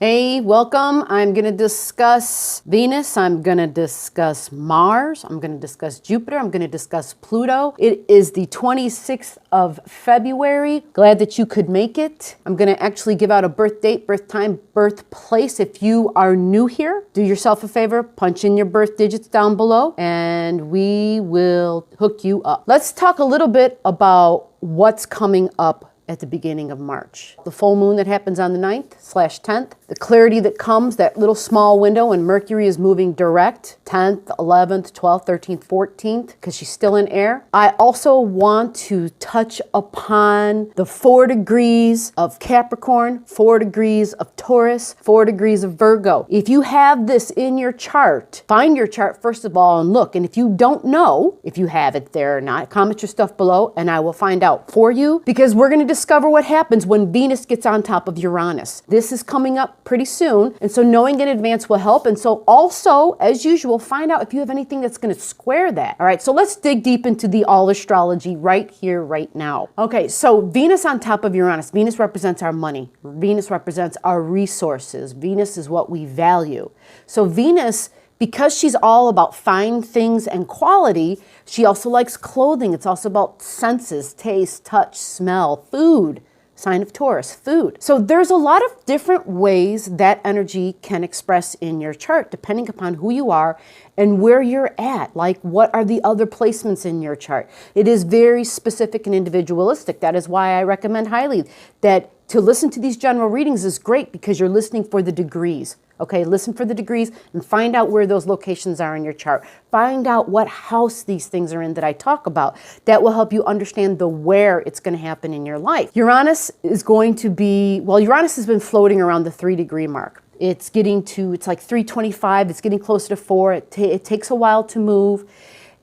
Hey, welcome. I'm going to discuss Venus. I'm going to discuss Mars. I'm going to discuss Jupiter. I'm going to discuss Pluto. It is the 26th of February. Glad that you could make it. I'm going to actually give out a birth date, birth time, birthplace. If you are new here, do yourself a favor, punch in your birth digits down below, and we will hook you up. Let's talk a little bit about what's coming up at the beginning of March. The full moon that happens on the 9th/10th, the clarity that comes, that little small window when Mercury is moving direct, 10th, 11th, 12th, 13th, 14th, because she's still in air. I also want to touch upon the 4 degrees of Capricorn, 4 degrees of Taurus, 4 degrees of Virgo. If you have this in your chart, find your chart first of all and look. And if you don't know if you have it there or not, comment your stuff below and I will find out for you, because we're going to discover what happens when Venus gets on top of Uranus. This is coming up pretty soon, and so knowing in advance will help. And so also, as usual, find out if you have anything that's going to square that. All right, so let's dig deep into the all astrology right here, right now. Okay, so Venus on top of Uranus. Venus represents our money. Venus represents our resources. Venus is what we value. So Venus, because she's all about fine things and quality, she also likes clothing. It's also about senses, taste, touch, smell, food. Sign of Taurus, food. So there's a lot of different ways that energy can express in your chart, depending upon who you are and where you're at. Like, what are the other placements in your chart? It is very specific and individualistic. That is why I recommend highly that to listen to these general readings is great, because you're listening for the degrees. Okay, listen for the degrees and find out where those locations are in your chart. Find out what house these things are in that I talk about. That will help you understand the where it's going to happen in your life. Uranus is going to be, well, Uranus has been floating around the 3-degree mark. It's getting to, it's like 325. It's getting closer to 4. It takes a while to move.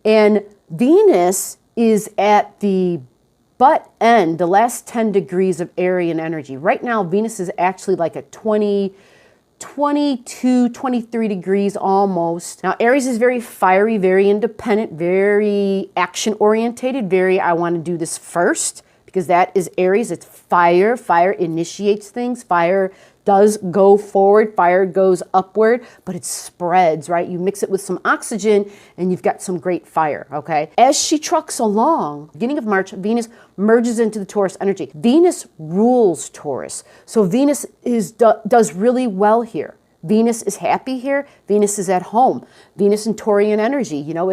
And Venus is at the butt end, the last 10 degrees of Arian energy. Right now, Venus is actually like a 22, 23 degrees almost. Now, Aries is very fiery, very independent, very action orientated, very, I want to do this first, because that is Aries. It's fire. Fire initiates things. Fire does go forward. Fire goes upward, but it spreads, right? You mix it with some oxygen and you've got some great fire, okay? As she trucks along, beginning of March, Venus merges into the Taurus energy. Venus rules Taurus. So Venus does really well here. Venus is happy here. Venus is at home. Venus and Taurian energy, you know,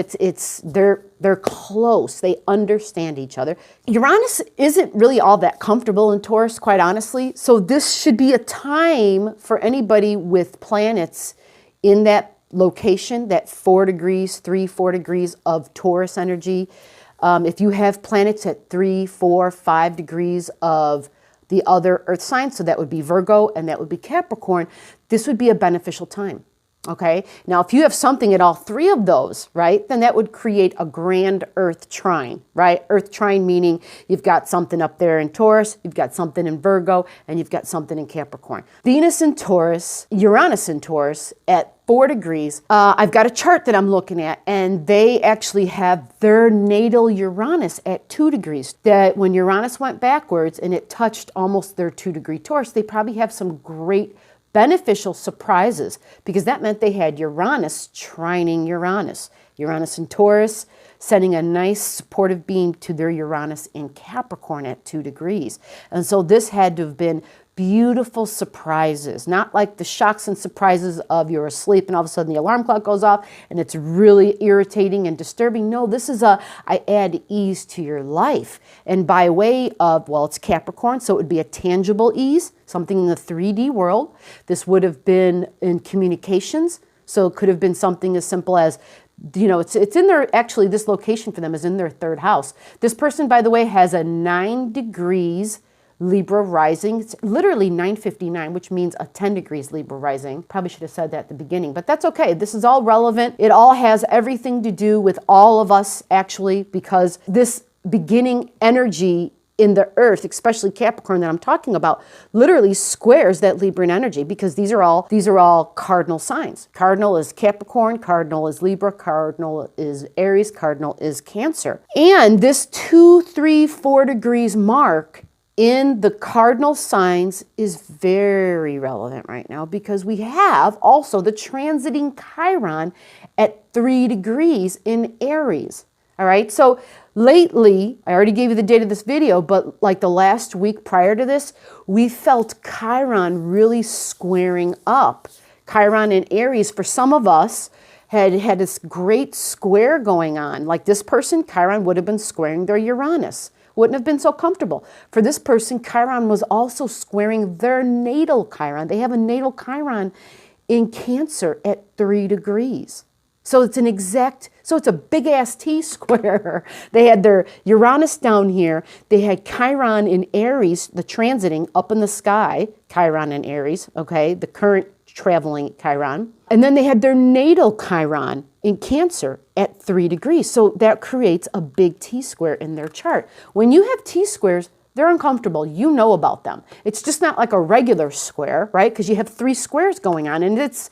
they're close. They understand each other. Uranus isn't really all that comfortable in Taurus, quite honestly. So this should be a time for anybody with planets in that location, that 4 degrees, 3-4 degrees of Taurus energy. If you have planets at 3, 4, 5 degrees of the other earth signs, so that would be Virgo and that would be Capricorn, this would be a beneficial time, okay? Now, if you have something at all 3 of those, right, then that would create a grand earth trine, right? Earth trine meaning you've got something up there in Taurus, you've got something in Virgo, and you've got something in Capricorn. Venus in Taurus, Uranus in Taurus at 4 degrees. I've got a chart that I'm looking at, and they actually have their natal Uranus at 2 degrees. That when Uranus went backwards and it touched almost their 2-degree Taurus, they probably have some great beneficial surprises, because that meant they had Uranus trining Uranus. Uranus in Taurus, sending a nice supportive beam to their Uranus in Capricorn at 2 degrees. And so this had to have been beautiful surprises, not like the shocks and surprises of you're asleep and all of a sudden the alarm clock goes off and it's really irritating and disturbing. No, this is I add ease to your life. And by way of, well, it's Capricorn, so it would be a tangible ease, something in the 3D world. This would have been in communications. So it could have been something as simple as, you know, it's in their, actually this location for them is in their 3rd house. This person, by the way, has a 9 degrees Libra rising. It's literally 9:59, which means a 10 degrees Libra rising. Probably should have said that at the beginning, but that's okay. This is all relevant. It all has everything to do with all of us, actually, because this beginning energy in the earth, especially Capricorn that I'm talking about, literally squares that Libran energy, because these are all cardinal signs. Cardinal is Capricorn, cardinal is Libra, cardinal is Aries, cardinal is Cancer. And this 2, 3, 4 degrees mark in the cardinal signs is very relevant right now because we have also the transiting Chiron at 3 degrees in Aries. All right, so lately, I already gave you the date of this video, but like the last week prior to this, we felt Chiron really squaring up. Chiron in Aries, for some of us, had this great square going on. Like this person, Chiron would have been squaring their Uranus. Wouldn't have been so comfortable. For this person, Chiron was also squaring their natal Chiron. They have a natal Chiron in Cancer at 3 degrees. So it's it's a big ass T-square. They had their Uranus down here. They had Chiron in Aries, the transiting up in the sky, Chiron in Aries, okay, the current traveling Chiron. And then they had their natal Chiron in Cancer at 3 degrees. So that creates a big T-square in their chart. When you have T-squares, they're uncomfortable. You know about them. It's just not like a regular square, right? Because you have 3 squares going on, and it's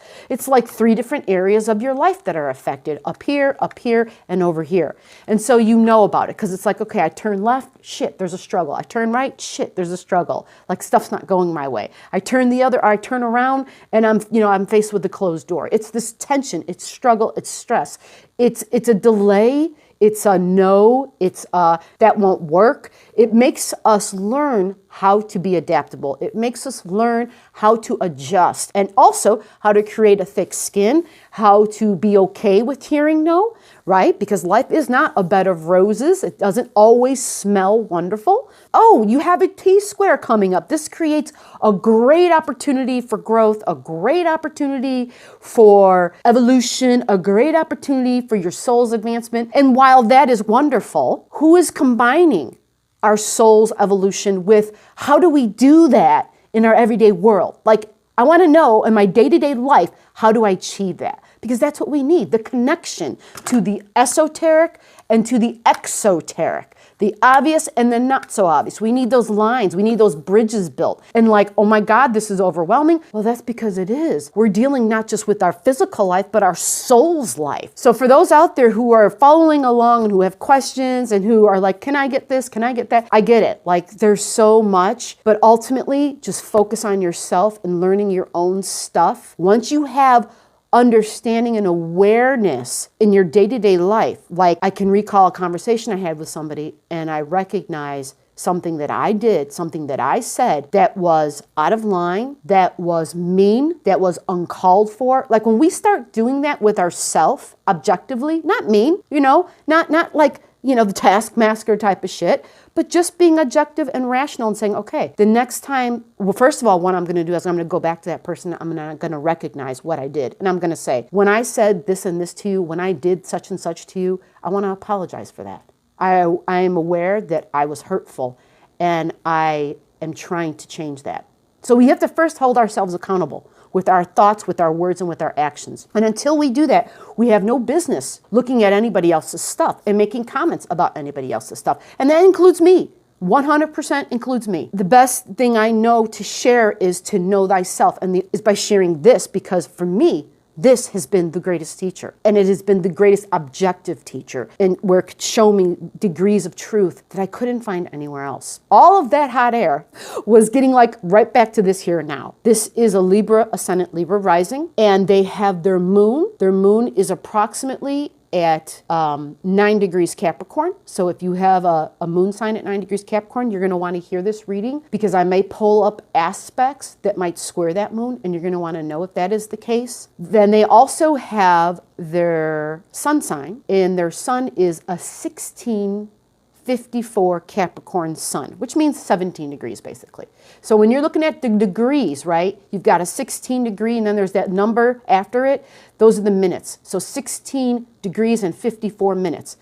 like 3 different areas of your life that are affected, up here, and over here. And so you know about it because it's like, okay, I turn left, shit, there's a struggle. I turn right, shit, there's a struggle. Like stuff's not going my way. I turn around, and I'm faced with the closed door. It's this tension, it's struggle, it's stress. It's a delay. It's a no, it's that won't work. It makes us learn how to be adaptable. It makes us learn how to adjust and also how to create a thick skin, how to be okay with hearing no, right? Because life is not a bed of roses. It doesn't always smell wonderful. Oh, you have a T-square coming up. This creates a great opportunity for growth, a great opportunity for evolution, a great opportunity for your soul's advancement. And while that is wonderful, who is combining our soul's evolution with how do we do that in our everyday world? Like, I want to know in my day-to-day life, how do I achieve that? Because that's what we need, the connection to the esoteric and to the exoteric, the obvious and the not so obvious. We need those lines. We need those bridges built. And like, oh my God, this is overwhelming. Well, that's because it is. We're dealing not just with our physical life, but our soul's life. So for those out there who are following along and who have questions and who are like, can I get this? Can I get that? I get it. Like there's so much, but ultimately just focus on yourself and learning your own stuff. Once you have understanding and awareness in your day-to-day life. Like I can recall a conversation I had with somebody and I recognize something that I did, something that I said that was out of line, that was mean, that was uncalled for. Like when we start doing that with ourselves objectively, not mean, not like, the taskmaster type of shit, but just being objective and rational and saying, okay, the next time, well, first of all, what I'm going to do is I'm going to go back to that person. I'm going to recognize what I did. And I'm going to say, when I said this and this to you, when I did such and such to you, I want to apologize for that. I am aware that I was hurtful and I am trying to change that. So we have to first hold ourselves accountable with our thoughts, with our words, and with our actions. And until we do that, we have no business looking at anybody else's stuff and making comments about anybody else's stuff. And that includes me. 100% includes me. The best thing I know to share is to know thyself, and is by sharing this, because for me, this has been the greatest teacher, and it has been the greatest objective teacher, and where it could show me degrees of truth that I couldn't find anywhere else. All of that hot air was getting like right back to this here and now. This is a Libra ascendant, Libra rising, and they have their moon. Their moon is approximately at 9 degrees Capricorn. So if you have a moon sign at 9 degrees Capricorn, you're going to want to hear this reading because I may pull up aspects that might square that moon, and you're going to want to know if that is the case. Then they also have their sun sign, and their sun is a 1654 Capricorn sun, which means 17 degrees basically. So when you're looking at the degrees, right, you've got a 16 degree and then there's that number after it. Those are the minutes. So 16 degrees and 54 minutes.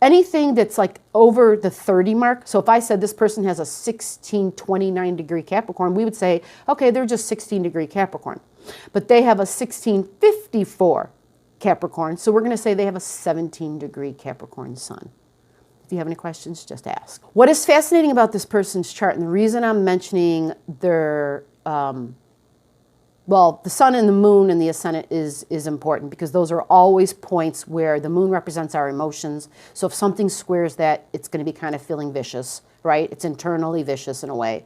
Anything that's like over the 30 mark. So if I said this person has a 1629 degree Capricorn, we would say, okay, they're just 16 degree Capricorn. But they have a 1654 Capricorn. So we're going to say they have a 17 degree Capricorn sun. If you have any questions, just ask. What is fascinating about this person's chart, and the reason I'm mentioning their, the sun and the moon and the ascendant is important because those are always points where the moon represents our emotions. So if something squares that, it's going to be kind of feeling vicious, right? It's internally vicious in a way.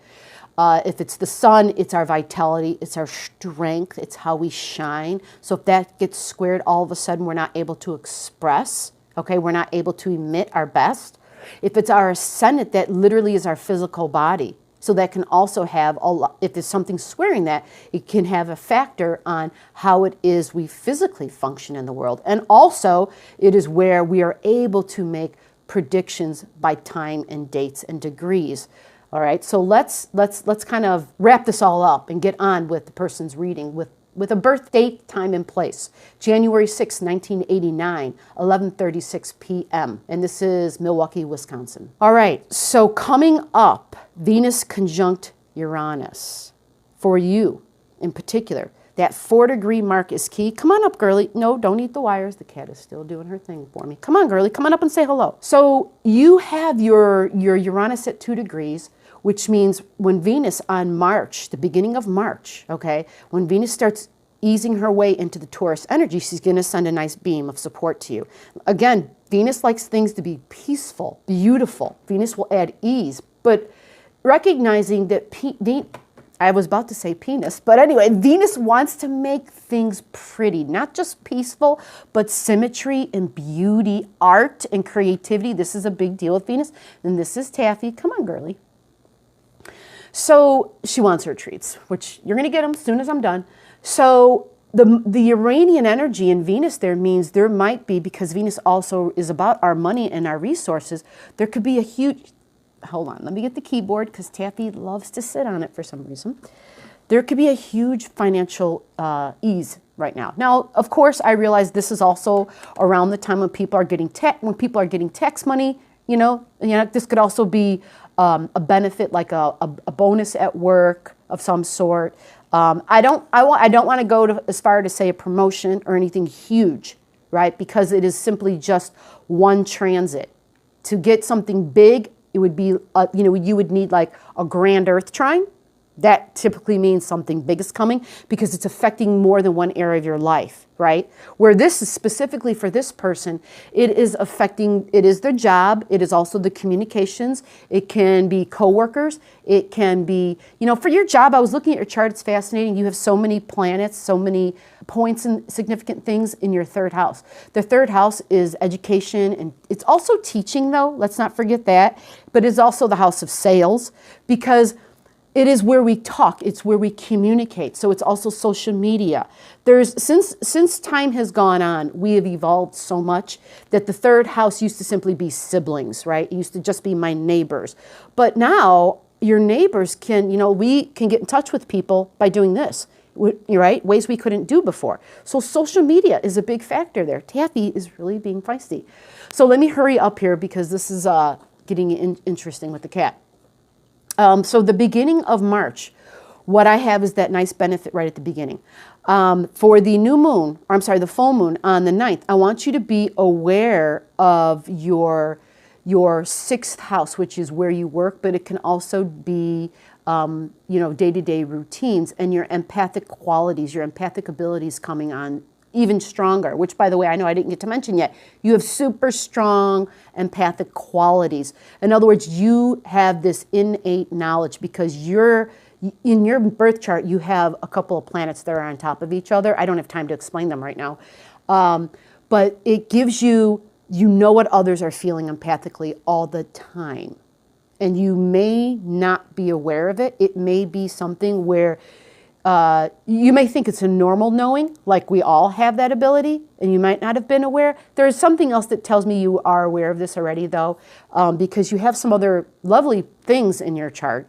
If it's the sun, it's our vitality, it's our strength, it's how we shine. So if that gets squared, all of a sudden we're not able to express, okay? We're not able to emit our best. If it's our ascendant, that literally is our physical body. So that can also have, if there's something squaring that, it can have a factor on how it is we physically function in the world. And also, it is where we are able to make predictions by time and dates and degrees. All right, so let's kind of wrap this all up and get on with the person's reading with a birth date, time, and place. January 6, 1989, 11:36 p.m. And this is Milwaukee, Wisconsin. All right, so coming up, Venus conjunct Uranus. For you in particular, that 4-degree mark is key. Come on up, girly. No, don't eat the wires. The cat is still doing her thing for me. Come on, girly. Come on up and say hello. So you have your Uranus at 2 degrees, which means when Venus on March, the beginning of March, okay, when Venus starts easing her way into the Taurus energy, she's going to send a nice beam of support to you. Again, Venus likes things to be peaceful, beautiful. Venus will add ease, but recognizing that I was about to say penis, but anyway, Venus wants to make things pretty, not just peaceful, but symmetry and beauty, art and creativity. This is a big deal with Venus. And this is Taffy. Come on, girly. So she wants her treats, which you're going to get them as soon as I'm done. So the Uranian energy in Venus there means there might be, because Venus also is about our money and our resources, there could be a huge, hold on, let me get the keyboard because Taffy loves to sit on it for some reason. There could be a huge financial ease right now. Now, of course, I realize this is also around the time when people are getting tax money. You know, this could also be a benefit, like a bonus at work of some sort. I don't want to go as far to say a promotion or anything huge, right? Because it is simply just one transit. To get something big, it would be, you would need like a grand earth trine. That typically means something big is coming because it's affecting more than one area of your life, right? Where this is specifically for this person, it is their job. It is also the communications. It can be coworkers. It can be, for your job, I was looking at your chart. It's fascinating. You have so many planets, so many points and significant things in your 3rd house. The 3rd house is education, and it's also teaching, though. Let's not forget that. But it's also the house of sales, because it is where we talk. It's where we communicate. So it's also social media. Since time has gone on, we have evolved so much that the 3rd house used to simply be siblings, right? It used to just be my neighbors. But now your neighbors can, we can get in touch with people by doing this, right? Ways we couldn't do before. So social media is a big factor there. Taffy is really being feisty. So let me hurry up here because this is getting interesting with the cat. So the beginning of March, what I have is that nice benefit right at the beginning. For the the full moon on the 9th, I want you to be aware of your 6th house, which is where you work, but it can also be, day-to-day routines and your empathic qualities, your empathic abilities coming on even stronger, which, by the way, I know I didn't get to mention yet. You have super strong empathic qualities. In other words, you have this innate knowledge because in your birth chart, you have a couple of planets that are on top of each other. I don't have time to explain them right now. But it gives you what others are feeling empathically all the time. And you may not be aware of it. It may be something where you may think it's a normal knowing, like we all have that ability, and you might not have been aware. There is something else that tells me you are aware of this already, though, because you have some other lovely things in your chart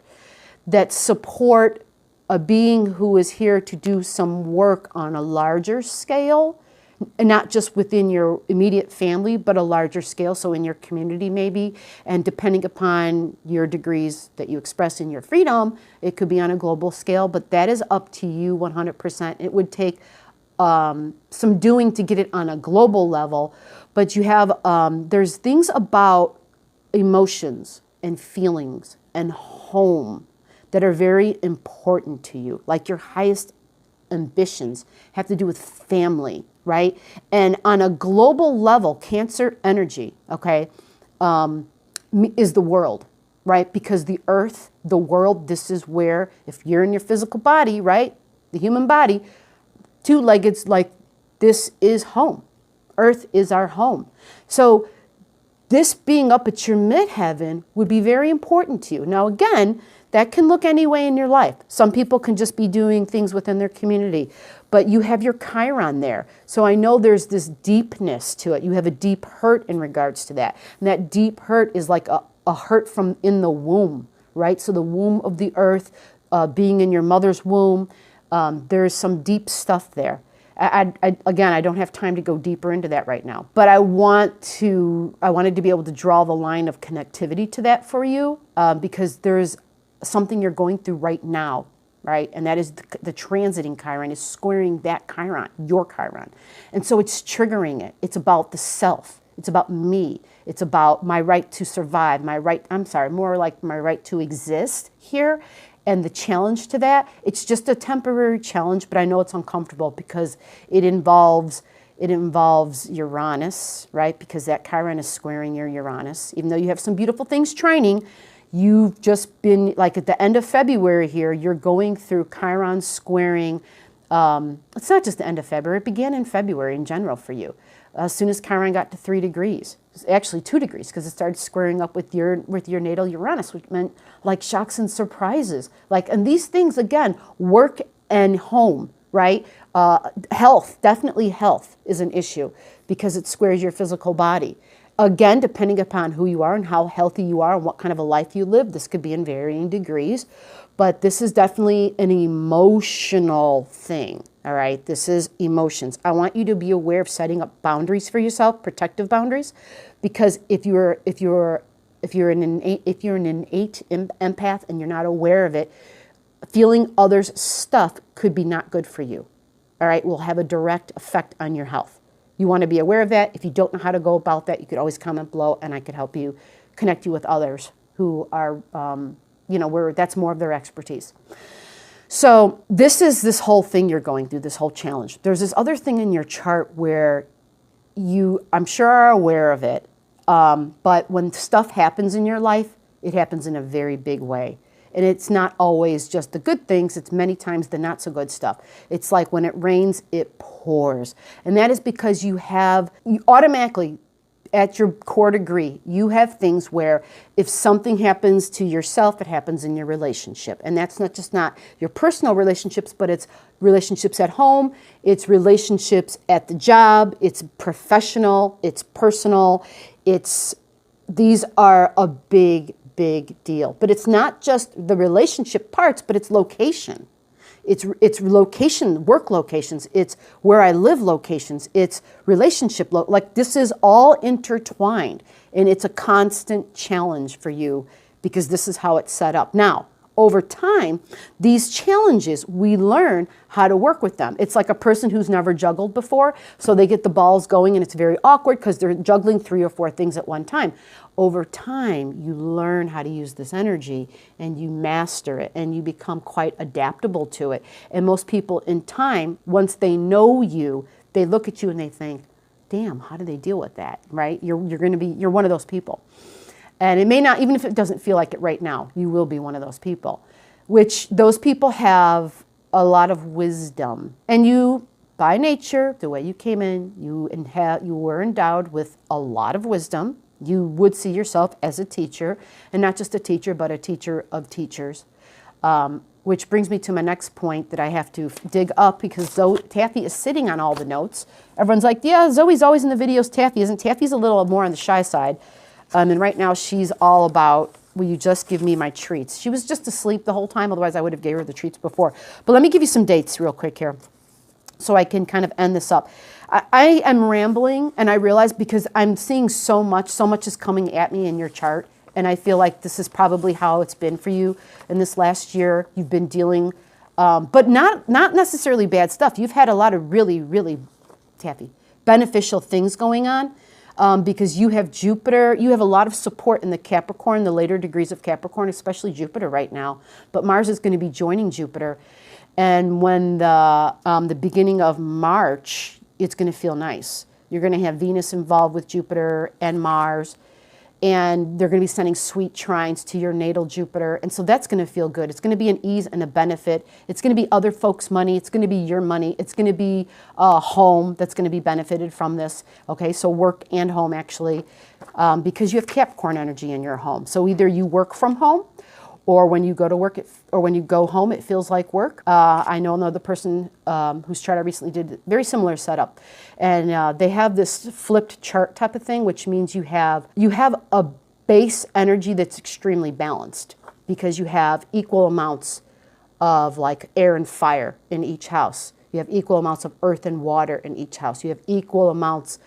that support a being who is here to do some work on a larger scale, and not just within your immediate family, but a larger scale, so in your community maybe, and depending upon your degrees that you express in your freedom, it could be on a global scale, but that is up to you 100%. It would take some doing to get it on a global level, but you have, there's things about emotions and feelings and home that are very important to you, like your highest ambitions have to do with family, right? And on a global level, Cancer energy, okay, is the world. right? Because the earth, the world, this is where, if you're in your physical body, right? The human body, two-legged, like this is home. Earth is our home. So this being up at your midheaven would be very important to you. Now, again, that can look any way in your life. Some people can just be doing things within their community, but you have your Chiron there. So I know there's this deepness to it. You have a deep hurt in regards to that. And that deep hurt is like a hurt from in the womb, right? So the womb of the earth, being in your mother's womb, there's some deep stuff there. Again, I don't have time to go deeper into that right now, but I wanted to be able to draw the line of connectivity to that for you, because there's something you're going through right now, right? And that is the transiting Chiron is squaring that Chiron, your Chiron. And so it's triggering it. It's about the self. It's about me. It's about my right to survive, more like my right to exist here. And the challenge to that, it's just a temporary challenge, but I know it's uncomfortable because it involves Uranus, right? Because that Chiron is squaring your Uranus. Even though you have some beautiful things trining, you've just been, like at the end of February here, you're going through Chiron squaring. It's not just the end of February, it began in February in general for you. As soon as Chiron got to 3 degrees, actually 2 degrees, because it started squaring up with your natal Uranus, which meant like shocks and surprises. And these things, again, work and home, right? Health, definitely health is an issue because it squares your physical body. Again, depending upon who you are and how healthy you are and what kind of a life you live, this could be in varying degrees, but this is definitely an emotional thing. All right, this is emotions. I want you to be aware of setting up boundaries for yourself, protective boundaries, because if you're an innate empath and you're not aware of it, feeling others' stuff could be not good for you. All right, will have a direct effect on your health. You want to be aware of that. If you don't know how to go about that, you could always comment below, and I could help you connect you with others who are, where that's more of their expertise. So this is this whole thing you're going through, this whole challenge. There's this other thing in your chart where you, I'm sure, are aware of it, but when stuff happens in your life, it happens in a very big way. And it's not always just the good things, it's many times the not so good stuff. It's like when it rains, it pours. And that is because you automatically, at your core degree, you have things where if something happens to yourself, it happens in your relationship. And that's not your personal relationships, but it's relationships at home, it's relationships at the job, it's professional, it's personal, these are a big deal. But it's not just the relationship parts, but it's location. It's location, work locations. It's where I live locations. It's relationship, this is all intertwined. And it's a constant challenge for you because this is how it's set up. Now, over time, these challenges, we learn how to work with them. It's like a person who's never juggled before, so they get the balls going and it's very awkward because they're juggling 3 or 4 things at one time. Over time, you learn how to use this energy and you master it and you become quite adaptable to it. And most people in time, once they know you, they look at you and they think, damn, how do they deal with that, right? You're one of those people. And it may not, even if it doesn't feel like it right now, you will be one of those people, which those people have a lot of wisdom. And you, by nature, the way you came in, you were endowed with a lot of wisdom. You would see yourself as a teacher, and not just a teacher, but a teacher of teachers. Which brings me to my next point that I have to dig up because Taffy is sitting on all the notes. Everyone's like, yeah, Zoe's always in the videos. Taffy isn't. Taffy's a little more on the shy side. And right now she's all about, will you just give me my treats? She was just asleep the whole time, otherwise I would have gave her the treats before. But let me give you some dates real quick here so I can kind of end this up. I am rambling, and I realize because I'm seeing so much is coming at me in your chart, and I feel like this is probably how it's been for you in this last year. You've been dealing, but not necessarily bad stuff. You've had a lot of really, Taffy, beneficial things going on. Because you have Jupiter, you have a lot of support in the Capricorn, the later degrees of Capricorn, especially Jupiter right now. But Mars is going to be joining Jupiter. And when the beginning of March, it's going to feel nice. You're going to have Venus involved with Jupiter and Mars. and they're going to be sending sweet trines to your natal Jupiter. And so that's going to feel good. It's going to be an ease and a benefit. It's going to be other folks' money. It's going to be your money. It's going to be a home that's going to be benefited from this. Okay, so work and home actually, because you have Capricorn energy in your home. So either you work from home, or when you go to work, or when you go home, it feels like work. I know another person whose chart I recently did a very similar setup, and they have this flipped chart type of thing, which means you have a base energy that's extremely balanced because you have equal amounts of like air and fire in each house. You have equal amounts of earth and water in each house. You have equal amounts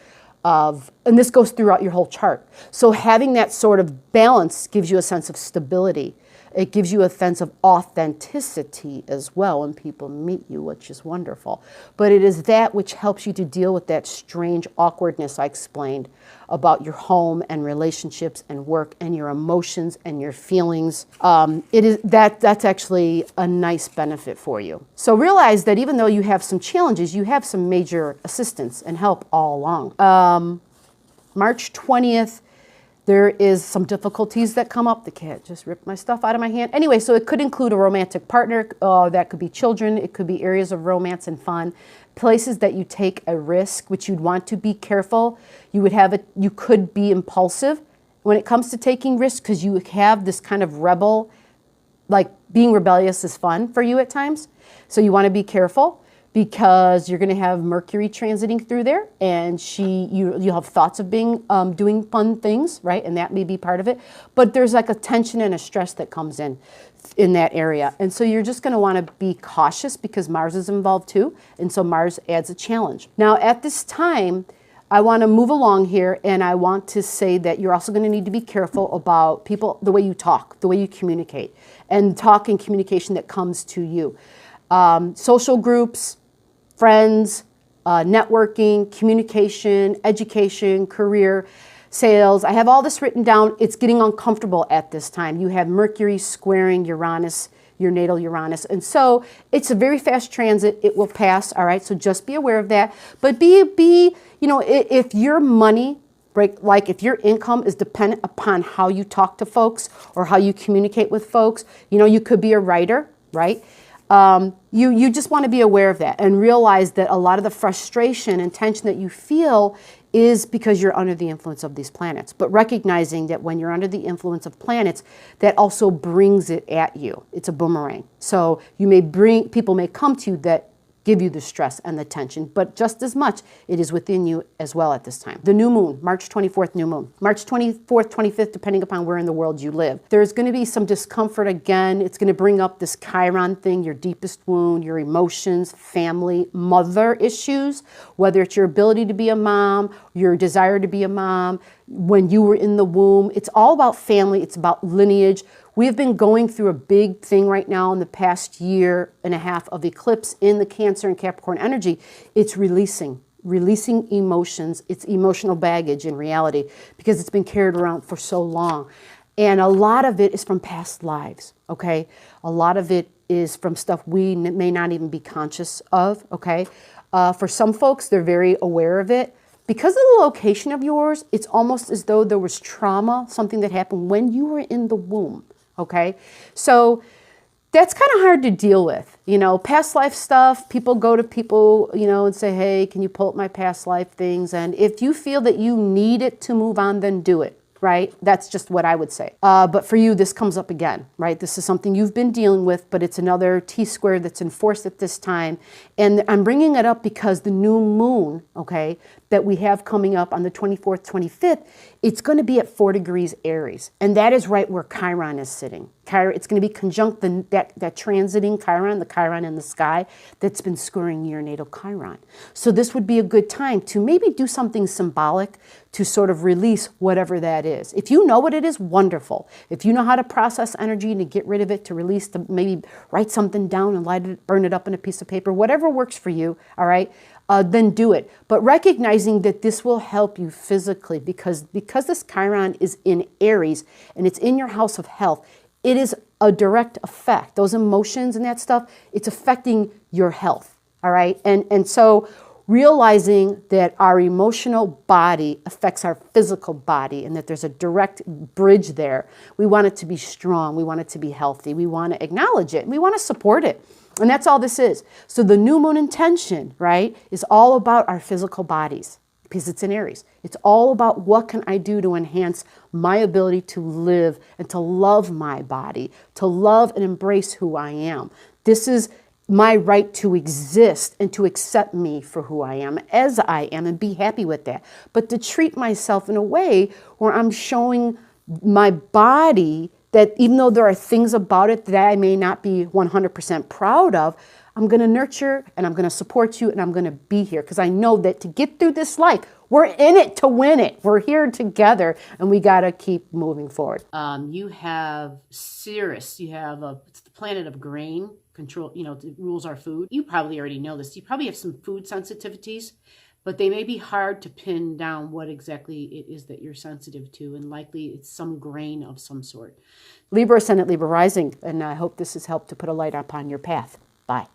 of, and this goes throughout your whole chart. So having that sort of balance gives you a sense of stability. It gives you a sense of authenticity as well when people meet you, which is wonderful. But it is that which helps you to deal with that strange awkwardness I explained about your home and relationships and work and your emotions and your feelings. That's actually a nice benefit for you. So realize that even though you have some challenges, you have some major assistance and help all along. March 20th, there is some difficulties that come up. The cat just ripped my stuff out of my hand. Anyway, so it could include a romantic partner. That could be children. It could be areas of romance and fun. Places that you take a risk, which you'd want to be careful. You could be impulsive when it comes to taking risks because you have this kind of rebel, like being rebellious is fun for you at times. So you want to be careful, because you're going to have Mercury transiting through there, and you'll have thoughts of being doing fun things, right? And that may be part of it. But there's like a tension and a stress that comes in that area. And so you're just going to want to be cautious because Mars is involved too. And so Mars adds a challenge. Now at this time, I want to move along here, and I want to say that you're also going to need to be careful about people, the way you talk, the way you communicate, and talk and communication that comes to you. Social groups, friends, networking, communication, education, career, sales. I have all this written down. It's getting uncomfortable at this time. You have Mercury squaring Uranus, your natal Uranus. And so it's a very fast transit. It will pass. All right. So just be aware of that. But if your money, like if your income is dependent upon how you talk to folks or how you communicate with folks, you could be a writer, right? You just want to be aware of that and realize that a lot of the frustration and tension that you feel is because you're under the influence of these planets. But recognizing that when you're under the influence of planets, that also brings it at you. It's a boomerang. So people may come to you that give you the stress and the tension, but just as much, it is within you as well at this time. The new moon, March 24th new moon, March 24th, 25th, depending upon where in the world you live. There's going to be some discomfort again. It's going to bring up this Chiron thing, your deepest wound, your emotions, family, mother issues, whether it's your ability to be a mom, your desire to be a mom, when you were in the womb. It's all about family. It's about lineage. We've been going through a big thing right now in the past year and a half of eclipse in the Cancer and Capricorn energy. It's releasing emotions. It's emotional baggage in reality because it's been carried around for so long. And a lot of it is from past lives, okay? A lot of it is from stuff we may not even be conscious of, okay? For some folks, they're very aware of it. Because of the location of yours, it's almost as though there was trauma, something that happened when you were in the womb. Okay, so that's kind of hard to deal with. Past life stuff, people go to people, and say, hey, can you pull up my past life things? And if you feel that you need it to move on, then do it, right? That's just what I would say. But for you, this comes up again, right? This is something you've been dealing with, but it's another T-square that's in force at this time. And I'm bringing it up because the new moon, okay, that we have coming up on the 24th, 25th, it's going to be at 4 degrees Aries. And that is right where Chiron is sitting. It's going to be conjunct that transiting Chiron, the Chiron in the sky, that's been squaring your natal Chiron. So this would be a good time to maybe do something symbolic to sort of release whatever that is. If you know what it is, wonderful. If you know how to process energy and to get rid of it, to release, to maybe write something down and light it, burn it up in a piece of paper, whatever works for you, all right? Then do it. But recognizing that this will help you physically because this Chiron is in Aries and it's in your house of health, it is a direct effect. Those emotions and that stuff, it's affecting your health, all right? And so realizing that our emotional body affects our physical body and that there's a direct bridge there. We want it to be strong. We want it to be healthy. We want to acknowledge it. We want to support it. And that's all this is. So the new moon intention, right, is all about our physical bodies because it's in Aries. It's all about what can I do to enhance my ability to live and to love my body, to love and embrace who I am. This is my right to exist and to accept me for who I am as I am and be happy with that. But to treat myself in a way where I'm showing my body that even though there are things about it that I may not be 100% proud of, I'm going to nurture and I'm going to support you and I'm going to be here because I know that to get through this life, we're in it to win it. We're here together and we got to keep moving forward. You have Ceres. You have it's the planet of grain. Control, it rules our food. You probably already know this. You probably have some food sensitivities, but they may be hard to pin down what exactly it is that you're sensitive to, and likely it's some grain of some sort. Libra Ascendant, Libra Rising, and I hope this has helped to put a light upon your path. Bye.